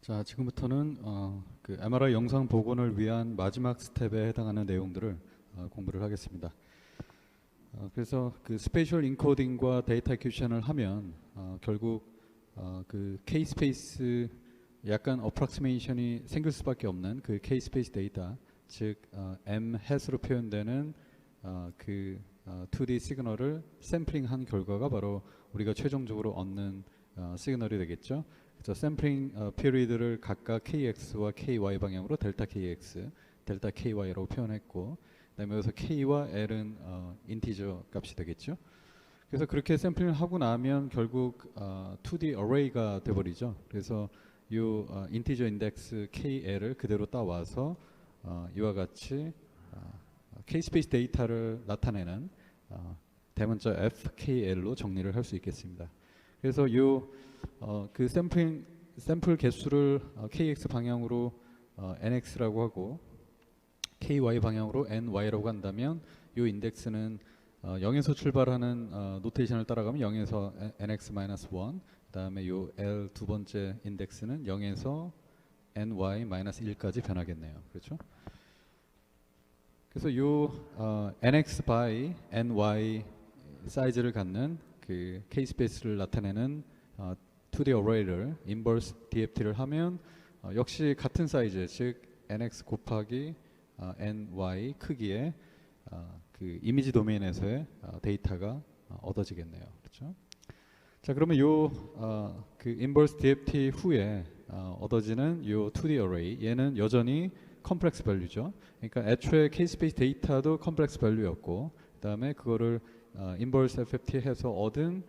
자, 지금부터는 그 MRI 영상 복원을 위한 마지막 스텝에 해당하는 내용들을 공부를 하겠습니다. 그래서 그 스페셜 인코딩과 데이터 액퀴지션을 하면 결국 그 K-스페이스 약간 어프락시메이션이 생길 수밖에 없는 그 K-스페이스 데이터, 즉 M-햇으로 표현되는 그 2D 시그널을 샘플링한 결과가 바로 우리가 최종적으로 얻는 시그널이 되겠죠. 그래서 샘플링 피리드를 각각 KX와 KY 방향으로 델타 KX, 델타 KY라고 표현했고, 그다음에 여기서 K와 L은 인티저 값이 되겠죠. 그래서 그렇게 샘플링을 하고 나면 결국 2D 어레이가 돼버리죠. 그래서 이 인티저 인덱스 KL을 그대로 따와서 이와 같이 K-스페이스 데이터를 나타내는 대문자 FKL로 정리를 할 수 있겠습니다. 그래서 그 샘플 개수를 KX 방향으로 NX라고 하고 KY 방향으로 NY라고 한다면 이 인덱스는 0에서 출발하는 노테이션을 따라가면 0에서 NX-1, 그다음에 요 L 두 번째 인덱스는 0에서 NY-1까지 변하겠네요. 그렇죠? 그래서 요 NX by NY 사이즈를 갖는 그 K-스페이스를 나타내는 2D 어레이를 인버스 DFT를 하면 역시 같은 사이즈, 즉 NX 곱하기 NY 크기의 그 이미지 도메인에서의 데이터가 얻어지겠네요. 그렇죠? 자, 그러면 그 인버스 DFT 후에 얻어지는 요 2D 어레이, 얘는 여전히 컴플렉스 밸류죠. 그러니까 애초에 K-스페이스 데이터도 컴플렉스 밸류였고, 그다음에 그거를 인버스 FFT 해서 얻은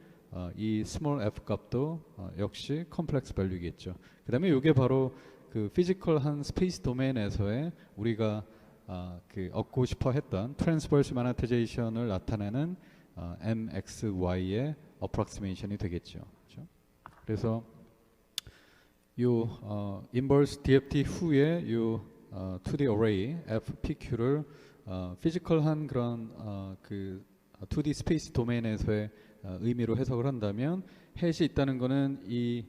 이 스몰 f 값도 역시 컴플렉스 밸류겠죠. 그다음에 이게 바로 그 피지컬한 스페이스 도메인에서의 우리가 그 얻고 싶어 했던 트랜스버스 마그네타이제이션을 나타내는 MXY의 어프락시메이션이 되겠죠. 그렇죠? 그래서 요 인버스 DFT 후에 요 2D 어레이 FPQ를 피지컬한 그런 그 2D 스페이스 도메인에서의 의미로 해석을 한다면 햇이 있다는 것은 이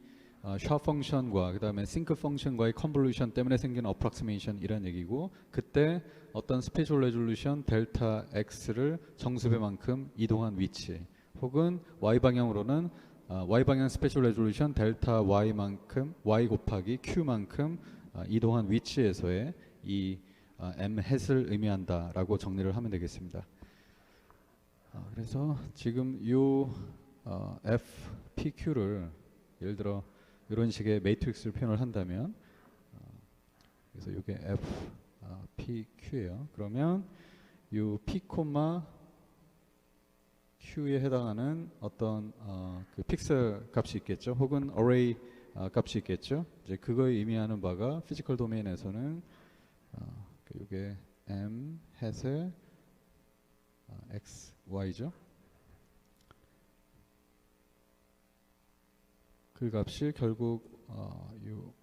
샤 펑션과 그다음에 싱크 펑션과의 컨볼루션 때문에 생긴 어프락시메이션 이란 얘기고, 그때 어떤 스페셜 레졸루션 델타 X를 정수배만큼 이동한 위치, 혹은 Y 방향으로는 Y 방향 스페셜 레졸루션 델타 Y만큼 Y 곱하기 Q만큼 이동한 위치에서의 이 M 햇을 의미한다라고 정리를 하면 되겠습니다. 그래서 지금 요 FPQ를 예를 들어 이런 식의 매트릭스를 표현을 한다면, 그래서 이게 FPQ예요. 그러면 요 P, Q에 해당하는 어떤 그 픽셀 값이 있겠죠. 혹은 어레이 값이 있겠죠. 이제 그거에 의미하는 바가 피지컬 도메인에서는 이게 M 햇의 X, Y죠. 그 값이 결국 요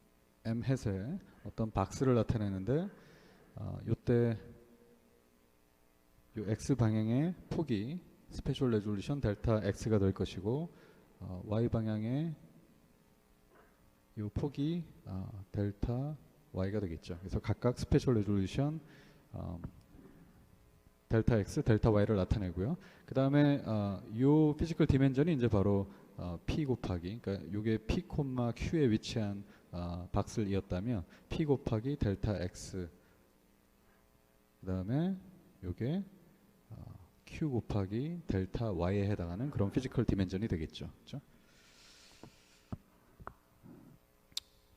M 햇의 어떤 박스를 나타내는데, 요때 요 X 방향의 폭이 스페셜 레졸루션 델타 X가 될 것이고, Y 방향의 요 폭이 델타 Y가 되겠죠. 그래서 각각 스페셜 레졸루션 델타 X, 델타 Y를 나타내고요. 그 다음에 요 피지컬 디멘전이 이제 바로 P 곱하기, 그러니까 요게 P, Q에 위치한 박스를 이었다면 P 곱하기 델타 X, 그 다음에 요게 Q 곱하기 델타 Y에 해당하는 그런 피지컬 디멘전이 되겠죠. 그렇죠?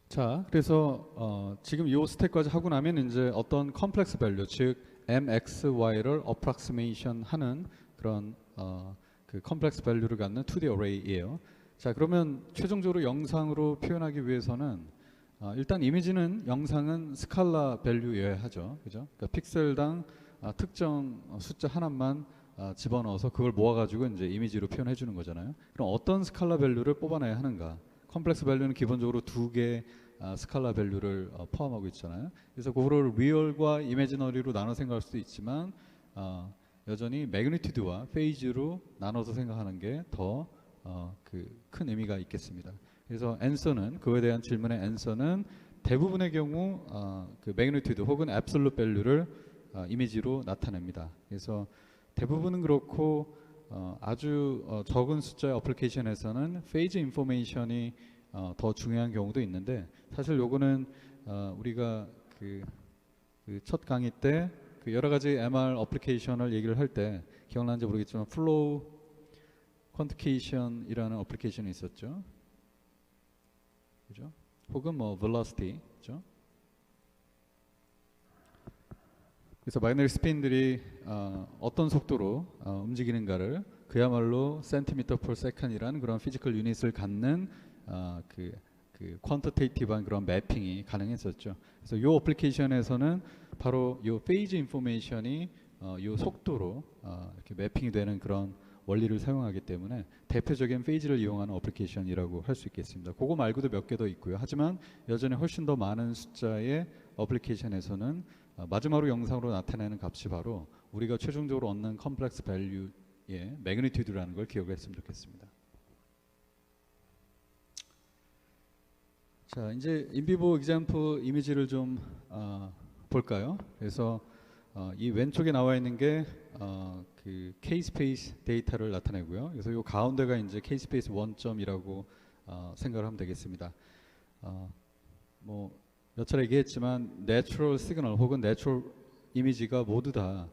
자, 그래서 지금 요 스텝까지 하고 나면 이제 어떤 컴플렉스 밸류, 즉 MXY를 어프락시메이션 하는 그런 그 컴플렉스 밸류를 갖는 2D 어레이예요. 자, 그러면 최종적으로 영상으로 표현하기 위해서는 일단 이미지는 영상은 스칼라 밸류여야 하죠. 그죠? 그러니까 픽셀당 특정 숫자 하나만 집어넣어서 그걸 모아가지고 이제 이미지로 표현해 주는 거잖아요. 그럼 어떤 스칼라 밸류를 뽑아내야 하는가? 컴플렉스 밸류는 기본적으로 두 개의 스칼라 밸류를 포함하고 있잖아요. 그래서 그거를 리얼과 이미지너리로 나눠 생각할 수도 있지만 여전히 매그니튜드와 페이지로 나눠서 생각하는 게 더 그 큰 의미가 있겠습니다. 그래서 answer는 그거에 대한 질문의 answer는 대부분의 경우 그 magnitude 혹은 absolute value를 이미지로 나타냅니다. 그래서 대부분은 그렇고 아주 적은 숫자의 어플리케이션에서는 phase information이 더 중요한 경우도 있는데 사실 요거는 우리가 그 첫 강의 때 그 여러 가지 MR 어플리케이션을 얘기를 할 때 기억나는지 모르겠지만 flow quantification이라는 어플리케이션이 있었죠. 그죠? 혹은 뭐 velocity, 그죠? 그래서 마이너리 스핀들이 어떤 속도로 움직이는가를 그야말로 centimeter per second이라는 그런 피지컬 유닛을 갖는 그 퀀터테이티브한 그런 매핑이 가능했었죠. 그래서 이 어플리케이션에서는 바로 이 페이지 인포메이션이 이 속도로 이렇게 매핑이 되는 그런 원리를 사용하기 때문에 대표적인 페이지를 이용하는 어플리케이션이라고 할 수 있겠습니다. 그거 말고도 몇 개 더 있고요. 하지만 여전히 훨씬 더 많은 숫자의 어플리케이션에서는 마지막으로 영상으로 나타내는 값이 바로 우리가 최종적으로 얻는 컴플렉스 밸류의 매그니튜드라는 걸 기억했으면 좋겠습니다. 자, 이제 인비보 example 이미지를 좀 볼까요? 그래서 이 왼쪽에 나와 있는 게 그 K-스페이스 데이터를 나타내고요. 그래서 이 가운데가 이제 K-스페이스 원점이라고 생각을 하면 되겠습니다. 뭐 몇 차례 얘기했지만 내추럴 시그널 혹은 내추럴 이미지가 모두 다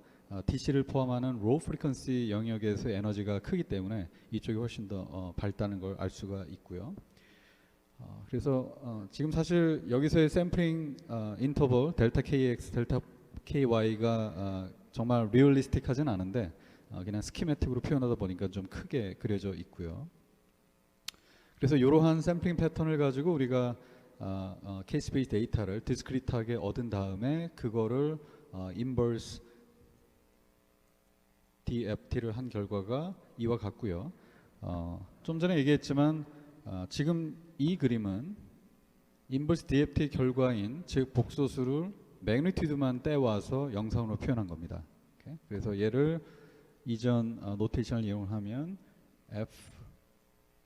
DC를 포함하는 로우 프리퀀시 영역에서 에너지가 크기 때문에 이쪽이 훨씬 더 밝다는 걸 알 수가 있고요. 그래서 지금 사실 여기서의 샘플링 인터벌 델타 KX, 델타 KY가 정말 리얼리스틱하진 않은데 그냥 스키매틱으로 표현하다 보니까 좀 크게 그려져 있고요. 그래서 이러한 샘플링 패턴을 가지고 우리가 K-스페이스 데이터를 디스크리트하게 얻은 다음에 그거를 인버스 DFT를 한 결과가 이와 같고요. 좀 전에 얘기했지만 지금 이 그림은 인버스 DFT 결과인 즉 복소수를 매그니튜드만 떼와서 영상으로 표현한 겁니다. 오케이? 그래서 얘를 이전 노테이션을 이용하면 F,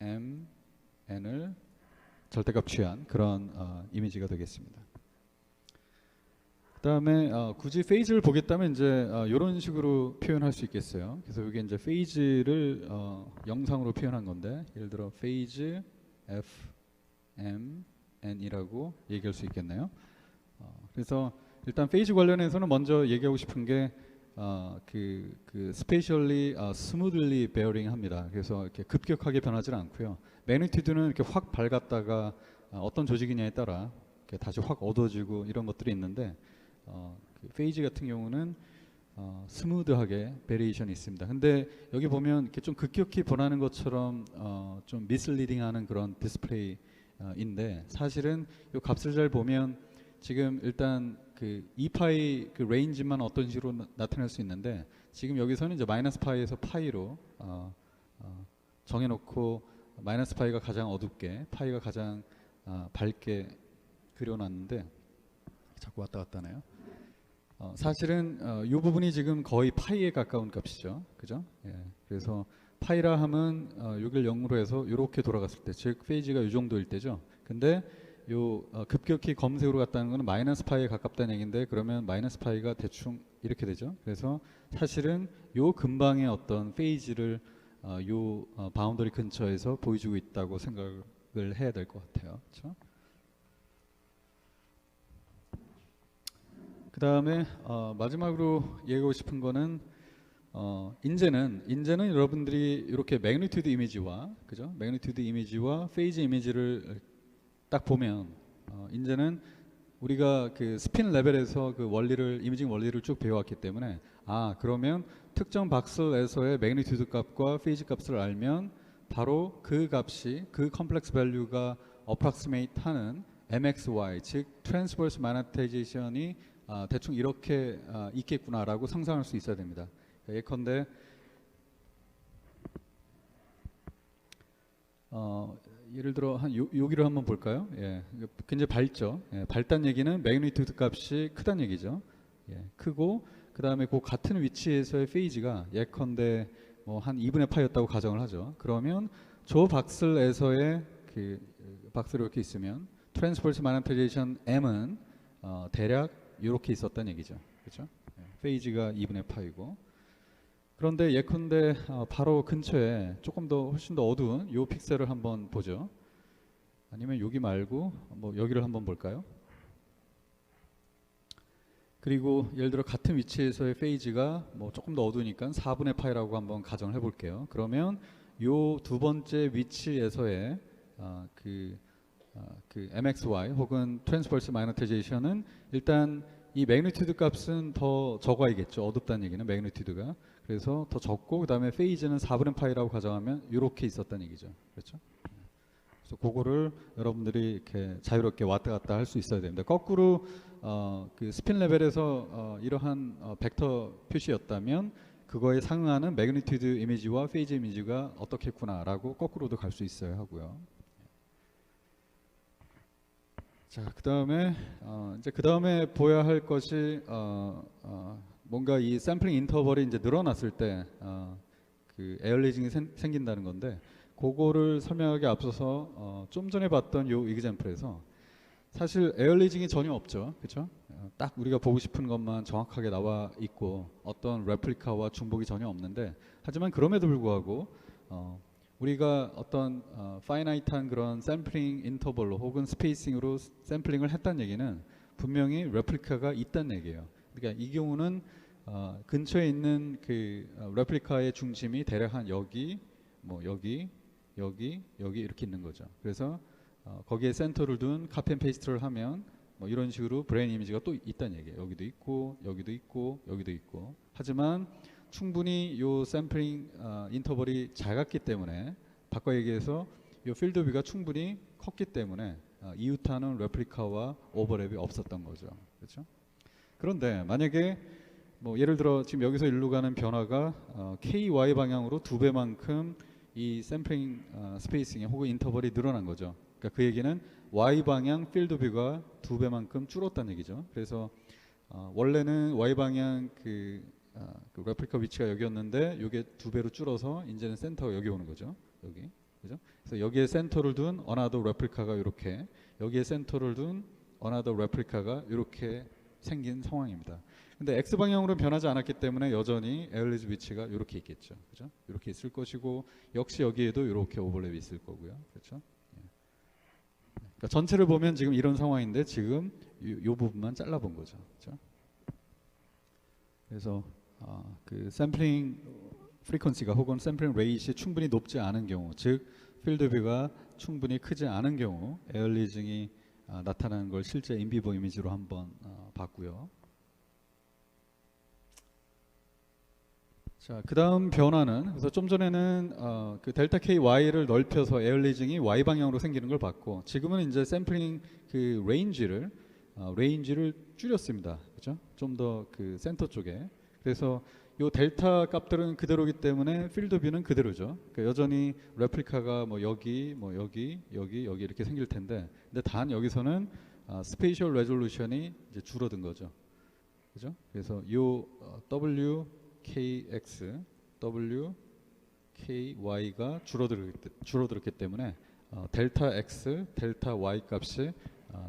M, N을 절대값 취한 그런 이미지가 되겠습니다. 그 다음에 굳이 페이지를 보겠다면 이제 이런 식으로 표현할 수 있겠어요. 그래서 이게 이제 페이지를 영상으로 표현한 건데 예를 들어 페이지 F, M, N이라고 얘기할 수 있겠네요. 그래서 일단 페이지 관련해서는 먼저 얘기하고 싶은 게 그 스페셜리 스무들리 베어링 합니다. 그래서 이렇게 급격하게 변하지 않고요. 매그니튜드는 이렇게 확 밝았다가 어떤 조직이냐에 따라 이렇게 다시 확 어두워지고 이런 것들이 있는데 그 페이지 같은 경우는 스무드하게 베리에이션이 있습니다. 근데 여기 보면 이렇게 좀 급격히 변하는 것처럼 좀 미슬리딩하는 그런 디스플레이인데 사실은 이 값을 잘 보면 지금 일단 그 2파이 그 레인지만 어떤 식으로 나타낼 수 있는데 지금 여기서는 이제 마이너스 파이에서 파이로 정해놓고 마이너스 파이가 가장 어둡게 파이가 가장 밝게 그려놨는데 자꾸 왔다 갔다 하네요. 사실은 이 부분이 지금 거의 파이에 가까운 값이죠. 그죠? 예. 그래서 파이라 함은 6을 0으로 해서 이렇게 돌아갔을 때 즉 페이지가 이 정도일 때죠. 근데 요 급격히 검색으로 갔다는 것은 마이너스 파이에 가깝다는 얘기인데 그러면 마이너스 파이가 대충 이렇게 되죠. 그래서 사실은 요 근방의 어떤 페이지를 요 바운더리 근처에서 보여주고 있다고 생각을 해야 될 것 같아요. 그렇죠? 그 다음에 마지막으로 얘기하고 싶은 거는 인제는 여러분들이 이렇게 매그니튜드 이미지와 그죠? 매그니튜드 이미지와 페이지 이미지를 딱 보면 이제는 우리가 그 스핀 레벨에서 그 원리를 이미징 원리를 쭉 배워왔기 때문에 그러면 특정 박스에서의 매그니튜드 값과 페이지 값을 알면 바로 그 값이 그 컴플렉스 밸류가 어프락시메이트 하는 MXY 즉 트랜스버스 마그네타이제이션이 대충 이렇게 있겠구나라고 상상할 수 있어야 됩니다. 예컨대 예를 들어 한 여기를 한번 볼까요? 예, 굉장히 밝죠. 예, 밝다는 얘기는 매그니튜드 값이 크다는 얘기죠. 예, 크고 그 다음에 그 같은 위치에서의 페이지가 예컨대 뭐 한 2분의 파이였다고 가정을 하죠. 그러면 저 박스에서의 그 박스로 이렇게 있으면 트랜스버스 마그네타이제이션 M은 대략 이렇게 있었다는 얘기죠. 그렇죠? 페이지가 2분의 파이고. 그런데 예컨대 바로 근처에 조금 더 훨씬 더 어두운 이 픽셀을 한번 보죠. 아니면 여기 말고 뭐 여기를 한번 볼까요? 그리고 예를 들어 같은 위치에서의 페이지가 뭐 조금 더 어두우니까 4분의 파이라고 한번 가정을 해볼게요. 그러면 요 두 번째 위치에서의 그 MXY 혹은 트랜스버스 마그네타이제이션은 일단 이 매그니튜드 값은 더 적어야겠죠. 어둡다는 얘기는 매그니튜드가. 그래서 더 적고 그 다음에 페이지는 4분의 파이라고 가정하면 이렇게 있었다는 얘기죠. 그렇죠? 그래서 그거를 여러분들이 이렇게 자유롭게 왔다 갔다 할 수 있어야 됩니다. 거꾸로 그 스핀 레벨에서 이러한 벡터 표시였다면 그거에 상응하는 매그니튜드 이미지와 페이지 이미지가 어떻겠구나라고 거꾸로도 갈 수 있어야 하고요. 자, 그다음에 이제 그다음에 보야 할 것이 뭔가 이 샘플링 인터벌이 이제 늘어났을 때 그 에어레이징이 생긴다는 건데, 그거를 설명하기 앞서서 좀 전에 봤던 요 이그젬플에서 사실 에어레이징이 전혀 없죠, 그렇죠? 딱 우리가 보고 싶은 것만 정확하게 나와 있고 어떤 레플리카와 중복이 전혀 없는데, 하지만 그럼에도 불구하고 우리가 어떤 파이나이트한 그런 샘플링 인터벌로 혹은 스페이싱으로 샘플링을 했다는 얘기는 분명히 레플리카가 있다는 얘기예요. 그러니까 이 경우는 근처에 있는 그 레플리카의 중심이 대략 한 여기, 뭐 여기 이렇게 있는 거죠. 그래서 거기에 센터를 둔 카피 앤 페이스트를 하면 뭐 이런 식으로 브레인 이미지가 또 있다는 얘기예요. 여기도 있고 여기도 있고 여기도 있고. 하지만 충분히 요 샘플링 인터벌이 작았기 때문에, 바꿔 얘기해서 요 필드 뷰가 충분히 컸기 때문에 이웃하는 레플리카와 오버랩이 없었던 거죠. 그렇죠? 그런데 만약에 뭐 예를 들어 지금 여기서 일로 가는 변화가 KY 방향으로 2배만큼 이 샘플링 스페이싱이 혹은 인터벌이 늘어난 거죠. 그러니까 그 얘기는 Y 방향 필드 뷰가 2배만큼 줄었다는 얘기죠. 그래서 원래는 Y 방향 그 레플리카 위치가 여기였는데 이게 2배로 줄어서 이제는 센터가 여기 오는 거죠. 여기, 그죠? 그래서 여기에 센터를 둔 어나더 레플리카가 이렇게, 여기에 센터를 둔 어나더 레플리카가 이렇게 생긴 상황입니다. 근데 X 방향으로는 변하지 않았기 때문에 여전히 에어리즈 위치가 이렇게 있겠죠, 그죠? 이렇게 있을 것이고, 역시 여기에도 이렇게 오버랩이 있을 거고요, 그렇죠? 그러니까 전체를 보면 지금 이런 상황인데 지금 이 부분만 잘라본 거죠, 그렇죠? 그래서 그 샘플링 프리퀀시가 혹은 샘플링 레이트이 충분히 높지 않은 경우, 즉 필드 뷰가 충분히 크지 않은 경우 에어리징이 나타나는 걸 실제 인비버 이미지로 한번 봤고요. 자, 그 다음 변화는, 그래서 좀 전에는 그 델타 K Y를 넓혀서 에어레이징이 Y 방향으로 생기는 걸 봤고, 지금은 이제 샘플링 그 레인지를 줄였습니다. 그렇죠? 좀 더 그 센터 쪽에. 그래서 요 델타 값들은 그대로기 때문에 필드 뷰는 그대로죠. 그러니까 여전히 레플리카가 뭐 여기 이렇게 생길 텐데, 근데 단 여기서는 스페이셜 레졸루션이 이제 줄어든 거죠. 그죠? 그래서 요 WKX, WKY가 줄어들었기 때문에 델타 X, 델타 Y 값이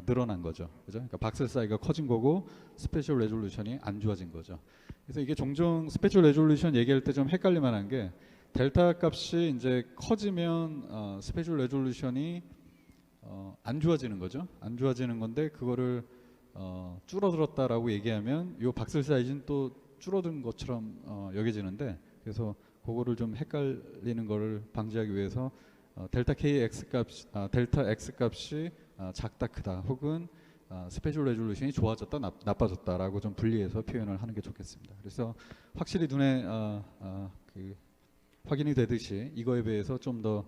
늘어난 거죠. 그죠? 그러니까 박스 사이즈가 커진 거고 스페셜 레졸루션이 안 좋아진 거죠. 그래서 이게 종종 스페셜 레졸루션 얘기할 때 좀 헷갈릴 만한 게, 델타 값이 이제 커지면 스페셜 레졸루션이 안 좋아지는 거죠. 안 좋아지는 건데, 그거를 줄어들었다라고 얘기하면 이 박스 사이즈는 또 줄어든 것처럼 여겨지는데, 그래서 그거를 좀 헷갈리는 거를 방지하기 위해서 델타 KX 값, 델타 X 값이 작다 크다 혹은 스페셜 레졸루션이 좋아졌다 나빠졌다라고 좀 분리해서 표현을 하는 게 좋겠습니다. 그래서 확실히 눈에 그 확인이 되듯이 이거에 비해서 좀 더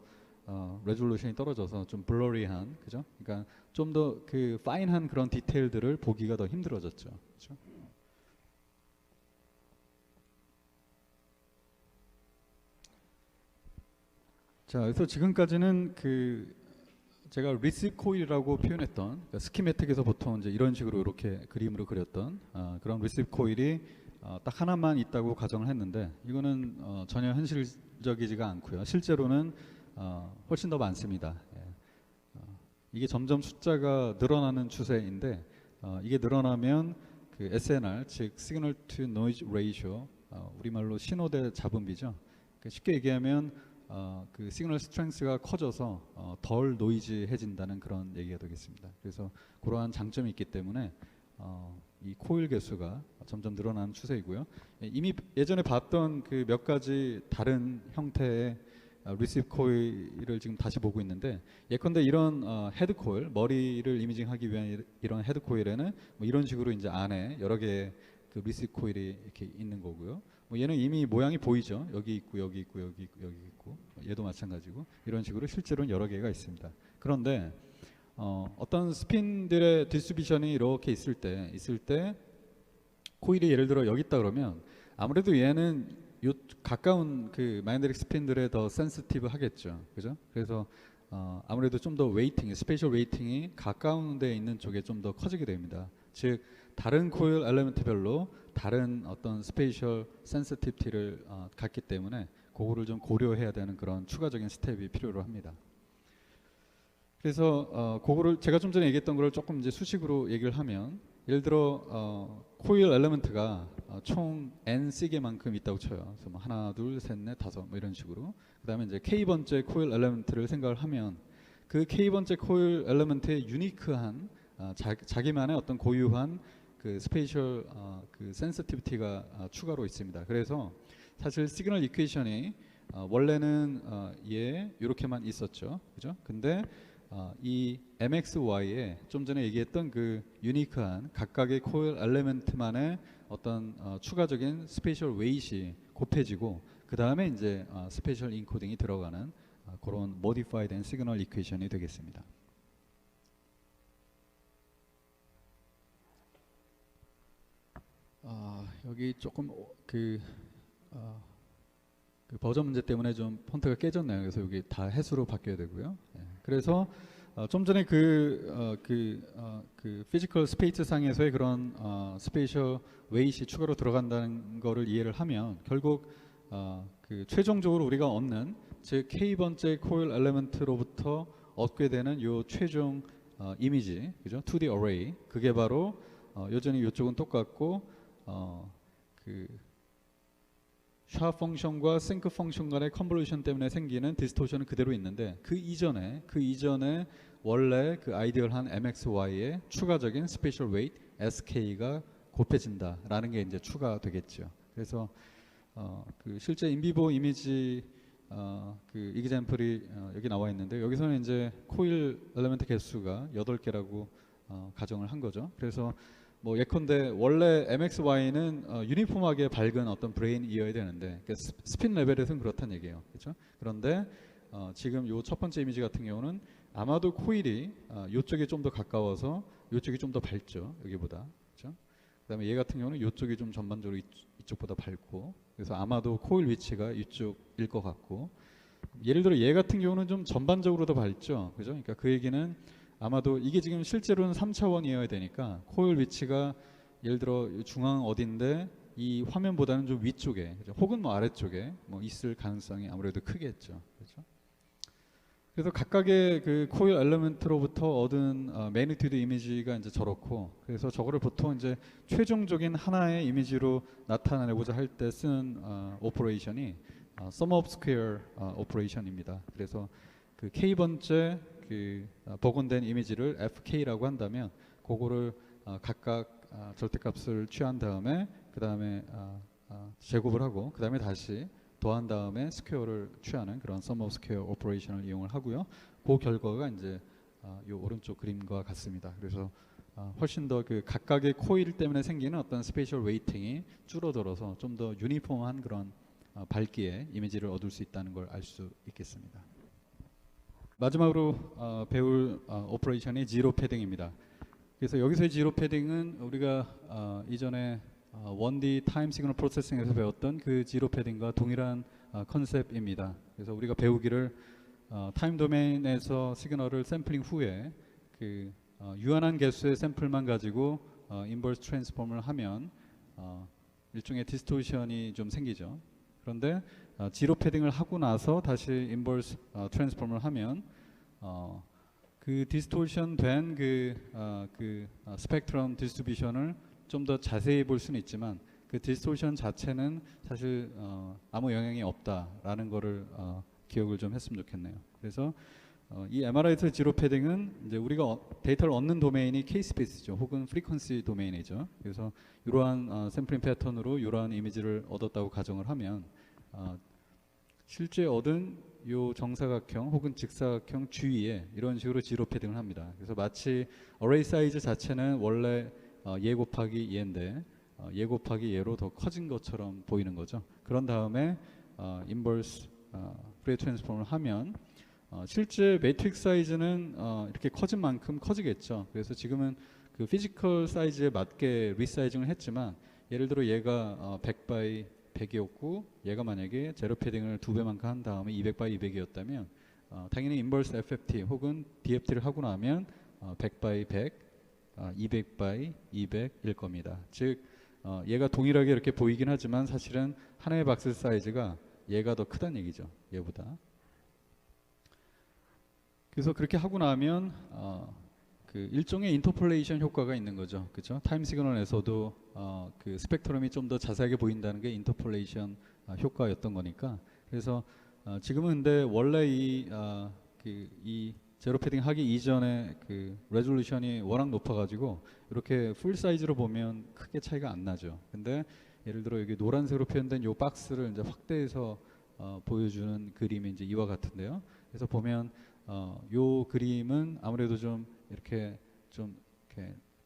레졸루션이 떨어져서 좀 블러리한, 그죠? 그러니까 좀 더 그 파인한 그런 디테일들을 보기가 더 힘들어졌죠. 그렇죠? 자, 그래서 지금까지는 그 제가 리시브 코일이라고 표현했던, 그러니까 스키매틱에서 보통 이제 이런 식으로 이렇게 그림으로 그렸던 그런 리시브 코일이 딱 하나만 있다고 가정을 했는데, 이거는 전혀 현실적이지가 않고요. 실제로는 훨씬 더 많습니다. 예. 이게 점점 숫자가 늘어나는 추세인데 이게 늘어나면 그 SNR 즉 Signal to Noise Ratio 우리말로 신호 대 잡음비죠. 그러니까 쉽게 얘기하면 그 시그널 스트렝스가 커져서 덜 노이즈해진다는 그런 얘기가 되겠습니다. 그래서 그러한 장점이 있기 때문에 이 코일 개수가 점점 늘어나는 추세이고요. 이미 예전에 봤던 그 몇 가지 다른 형태의 리시브 코일을 지금 다시 보고 있는데 예컨대 이런 헤드 코일, 머리를 이미징하기 위한 이런 헤드 코일에는 뭐 이런 식으로 이제 안에 여러 개의 그 리시브 코일이 이렇게 있는 거고요. 뭐 얘는 이미 모양이 보이죠. 여기 있고 여기 있고 여기 있고 여기 있고 얘도 마찬가지고 이런 식으로 실제로는 여러 개가 있습니다. 그런데 어떤 스핀들의 디스트리뷰션이 이렇게 있을 때 코일이 예를 들어 여기 있다 그러면 아무래도 얘는 요 가까운 그 마인드릭 스핀들에 더 센시티브 하겠죠. 그죠? 그래서 아무래도 좀 더 웨이팅, 스페셜 웨이팅이 가까운 데 있는 쪽에 좀 더 커지게 됩니다. 즉 다른 코일 엘리먼트별로 다른 어떤 스페셜 센시티비티를 갖기 때문에 그거를 좀 고려해야 되는 그런 추가적인 스텝이 필요로 합니다. 그래서 그거를 제가 좀 전에 얘기했던 걸 조금 이제 수식으로 얘기를 하면 예를 들어 코일 엘리먼트가 총 n 시계만큼 있다고 쳐요. 그래서 뭐 하나, 둘, 셋, 넷, 다섯 뭐 이런 식으로. 그다음에 이제 k 번째 코일 엘리먼트를 생각을 하면 그 k 번째 코일 엘리먼트의 유니크한 자기만의 어떤 고유한 그 스페셜 그 센시티비티가 추가로 있습니다. 그래서 사실 시그널 이퀘이션이 원래는 얘 이렇게만 있었죠, 그죠? 근데 이 MXY에 좀 전에 얘기했던 그 유니크한 각각의 코일 엘리먼트만의 어떤 추가적인 스페셜 웨이트이 곱해지고 그 다음에 이제 스페셜 인코딩이 들어가는 그런 modified and signal equation이 되겠습니다. 여기 조금 그 버전 문제 때문에 좀 폰트가 깨졌네요. 그래서 여기 다 해수로 바뀌어야 되고요. 그래서 좀 전에 그 피지컬 스페이스 상에서의 그런 스페셜 웨이트이 추가로 들어간다는 거를 이해를 하면 결국 그 최종적으로 우리가 얻는 즉 k 번째 코일 엘리먼트로부터 얻게 되는 요 최종 이미지, 그죠? 2D array 그게 바로 여전히 이쪽은 똑같고 그 샤 펑션과 싱크 펑션 간의 컨볼루션 때문에 생기는 디스토션은 그대로 있는데 그 이전에 원래 그 아이디얼한 MXY의 추가적인 스페셜 웨이트 SK가 곱해진다라는 게 이제 추가되겠죠. 그래서 그 실제 인비보 이미지 그 이그젬플이 여기 나와 있는데 여기서는 이제 코일 엘리먼트 개수가 8개라고 가정을 한 거죠. 그래서 뭐 예컨대 원래 MXY는 유니폼하게 밝은 어떤 브레인이어야 되는데 그러니까 스핀 레벨에서는 그렇다는 얘기예요. 그렇죠? 그런데 지금 요 첫 번째 이미지 같은 경우는 아마도 코일이 요쪽에 좀 더 가까워서 요쪽이 좀 더 밝죠. 여기보다. 그렇죠? 그다음에 얘 같은 경우는 요쪽이 좀 전반적으로 이쪽보다 밝고 그래서 아마도 코일 위치가 이쪽일 것 같고 예를 들어 얘 같은 경우는 좀 전반적으로 더 밝죠. 그죠? 그러니까 그 얘기는 아마도 이게 지금 실제로는 3차원이어야 되니까 코일 위치가 예를 들어 중앙 어딘데 이 화면보다는 좀 위쪽에 그죠? 혹은 뭐 아래쪽에 뭐 있을 가능성이 아무래도 크겠죠. 그렇죠? 그래서 각각의 그 코일 엘리먼트로부터 얻은 매니튜드 이미지가 이제 저렇고 그래서 저거를 보통 이제 최종적인 하나의 이미지로 나타내고자 할 때 쓰는 오퍼레이션이 sum of square 오퍼레이션입니다. 그래서 그 k 번째 그 복원된 이미지를 fk라고 한다면 그거를 각각 절대값을 취한 다음에 그 다음에 제곱을 하고 그 다음에 다시 더한 다음에 스퀘어를 취하는 그런 sum of square 오퍼레이션을 이용을 하고요. 그 결과가 이제 이 오른쪽 그림과 같습니다. 그래서 훨씬 더 그 각각의 코일 때문에 생기는 어떤 스페셜 웨이팅이 줄어들어서 좀 더 유니폼한 그런 밝기의 이미지를 얻을 수 있다는 걸 알 수 있겠습니다. 마지막으로 배울 오퍼레이션이 지로 패딩입니다. 그래서 여기서의 지로 패딩은 우리가 이전에 1D 타임 시그널 프로세싱에서 배웠던 그 지로 패딩과 동일한 컨셉입니다. 그래서 우리가 배우기를 타임 도메인에서 시그널을 샘플링 후에 그 유한한 개수의 샘플만 가지고 인버스 트랜스폼을 하면 일종의 디스토션이 좀 생기죠. 그런데 지로 패딩을 하고 나서 다시 인버스 트랜스폼을 하면 그 디스토션 된 스펙트럼 디스트리뷰션을 좀 더 자세히 볼 수는 있지만 그 디스토션 자체는 사실 아무 영향이 없다라는 거를 기억을 좀 했으면 좋겠네요. 그래서 이 MRI에서 지로 패딩은 이제 우리가 데이터를 얻는 도메인이 K-스페이스죠. 혹은 프리퀀시 도메인이죠. 그래서 이러한 샘플링 패턴으로 이러한 이미지를 얻었다고 가정을 하면 실제 얻은 요 정사각형 혹은 직사각형 주위에 이런 식으로 지로 패딩을 합니다. 그래서 마치 어레이 사이즈 자체는 원래 얘 곱하기 얘인데 얘 곱하기 얘로 더 커진 것처럼 보이는 거죠. 그런 다음에 인버스 프레이 트랜스폼을 하면 실제 매트릭스 사이즈는 이렇게 커진 만큼 커지겠죠. 그래서 지금은 그 피지컬 사이즈에 맞게 리사이징을 했지만 예를 들어 얘가 100 바이 100이었고 얘가 만약에 제로 패딩을 2배만큼 한 다음에 200 바이 200이었다면 당연히 인버스 FFT 혹은 DFT를 하고 나면 100 바이 100, 200 바이 200일 겁니다. 즉 얘가 동일하게 이렇게 보이긴 하지만 사실은 하나의 박스 사이즈가 얘가 더 크다는 얘기죠. 얘보다. 그래서 그렇게 하고 나면 그 일종의 인터폴레이션 효과가 있는 거죠. 그렇죠? 타임 시그널에서도 그 스펙트럼이 좀 더 자세하게 보인다는 게 인터폴레이션 효과였던 거니까. 그래서 지금은 근데 원래 이 제로 패딩 하기 이전에 그 레졸루션이 워낙 높아가지고 이렇게 풀 사이즈로 보면 크게 차이가 안 나죠. 근데 예를 들어 여기 노란색으로 표현된 이 박스를 이제 확대해서 보여주는 그림이 이제 이와 같은데요. 그래서 보면 요 그림은 아무래도 좀 이렇게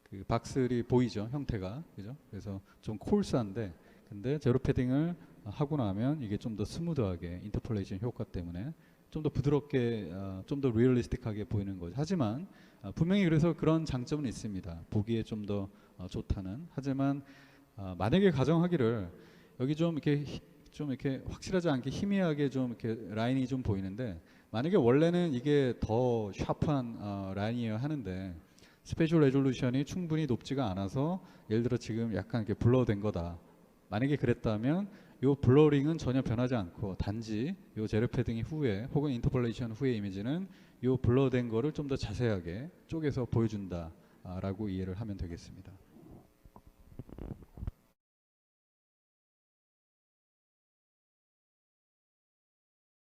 그 박스리 보이죠, 형태가. 그죠? 그래서 좀 콜스한데 근데 제로 패딩을 하고 나면 이게 좀 더 스무드하게 인터폴레이션 효과 때문에 좀 더 부드럽게 좀 더 리얼리스틱하게 보이는 거죠. 하지만 분명히 그래서 그런 장점은 있습니다. 보기에 좀 더 좋다는. 하지만 만약에 가정하기를 여기 좀 이렇게 확실하지 않게 희미하게 좀 이렇게 라인이 좀 보이는데 만약에 원래는 이게 더 샤프한 라인이어야 하는데 스페셜 레졸루션이 충분히 높지가 않아서 예를 들어 지금 약간 이렇게 블러된 거다. 만약에 그랬다면 이 블러링은 전혀 변하지 않고 단지 이 제로 패딩 후에 혹은 인터폴레이션 후의 이미지는 이 블러된 거를 좀 더 자세하게 쪼개서 보여준다라고 이해를 하면 되겠습니다.